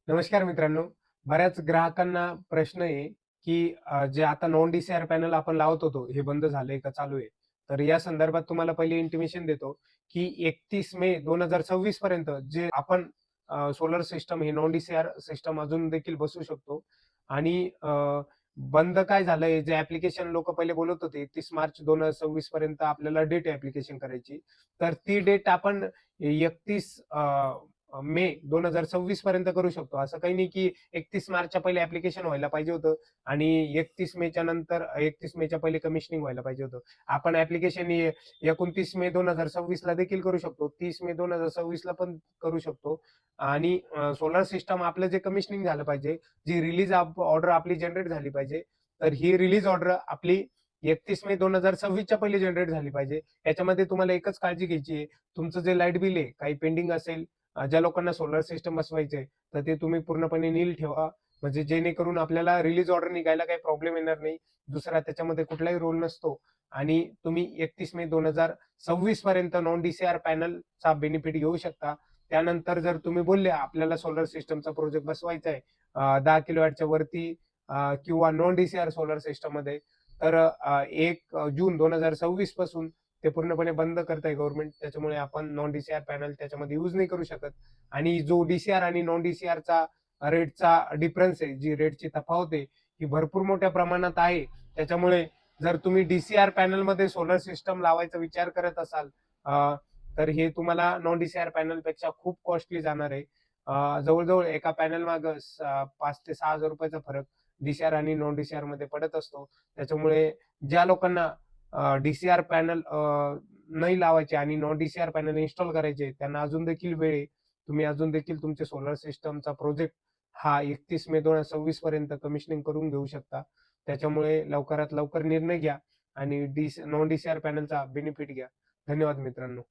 नमस्कार मित्रांनो. बऱ्याच ग्राहकांना प्रश्न आहे, की जे आता नॉन डीसीआर पॅनल आपण लावत होतो, हे बंद झालंय का चालू आहे? तर या संदर्भात तुम्हाला पहिले इंटिमेशन देतो, की 31 मे 2026 पर्यंत जे आपण सोलर सिस्टम हे नॉन डीसीआर सिस्टम अजून देखील बसवू शकतो. आणि बंद काय झालंय, जे ॲप्लिकेशन लोकं पहिले बोलत होते 31 मार्च 2026 पर्यंत आपल्याला डेट आहे ॲप्लिकेशन करायची. तर ती डेट आपण 31 मे 2026 पर्यंत करू शकतो. असं काही नाही की 31 मार्चच्या पहिले ॲप्लिकेशन व्हायला पाहिजे होतं आणि 31 मेच्या नंतर 31 मेच्या पहिले कमिशनिंग व्हायला पाहिजे होतं. आपण ॲप्लिकेशन 29 मे 2026 ला देखील करू शकतो. 30 मे 2026 ला पण करू शकतो. आणि सोलर सिस्टम आपलं जे कमिशनिंग झालं पाहिजे, जी रिलीज ऑर्डर आपली जनरेट झाली पाहिजे. तर ही रिलीज ऑर्डर आपली 31 मे 2026 च्या पहिले जनरेट झाली पाहिजे. याच्यामध्ये तुम्हाला एकच काळजी घ्यायची आहे, तुमचं जे लाईट बिल आहे, काही पेंडिंग असेल, ज्या लोकांना सोलर सिस्टम बसवायचे तर ते तुम्ही पूर्णपणे नील ठेवा. म्हणजे जेणेकरून आपल्याला रिलीज ऑर्डर निघायला काही प्रॉब्लेम येणार नाही. दुसरा त्याच्यामध्ये कुठलाही रोल नसतो आणि तुम्ही 31 मे 2026 पर्यंत नॉन डीसीआर पॅनलचा बेनिफिट घेऊ शकता. त्यानंतर जर तुम्ही बोलले आपल्याला सोलर सिस्टमचा प्रोजेक्ट बसवायचा आहे 10 किलोवॅटच्या वरती किंवा नॉन डीसीआर सोलर सिस्टम मध्ये, तर 1 जून 2026 पासून ते पूर्णपणे बंद करताय गव्हर्नमेंट. त्याच्यामुळे आपण नॉन डीसीआर पॅनल त्याच्यामध्ये यूज नाही करू शकत. आणि जो डीसीआर आणि नॉन डीसीआरचा रेटचा डिफरन्स आहे, जी रेटची तफावत आहे, ही भरपूर मोठ्या प्रमाणात आहे. त्याच्यामुळे जर तुम्ही डीसीआर पॅनलमध्ये सोलर सिस्टम लावायचा विचार करत असाल, तर हे तुम्हाला नॉन डीसीआर पॅनलपेक्षा खूप कॉस्टली जाणार आहे. जवळजवळ एका पॅनल मागं 5 ते 6,000 रुपयाचा फरक डीसीआर आणि नॉन डीसीआर मध्ये पडत असतो. त्याच्यामुळे ज्या लोकांना डीसीआर पॅनल नाही लावायचे आणि नॉन डीसीआर पॅनल इन्स्टॉल करायचे, त्यांना अजून देखील वेळ आहे. तुम्ही अजून देखील तुमचे सोलर सिस्टमचा प्रोजेक्ट हा 31 मे 2026 पर्यंत कमिशनिंग करून घेऊ शकता. त्याच्यामुळे लवकरात लवकर निर्णय घ्या आणि नॉन डीसीआर पॅनलचा बेनिफिट घ्या. धन्यवाद मित्रांनो.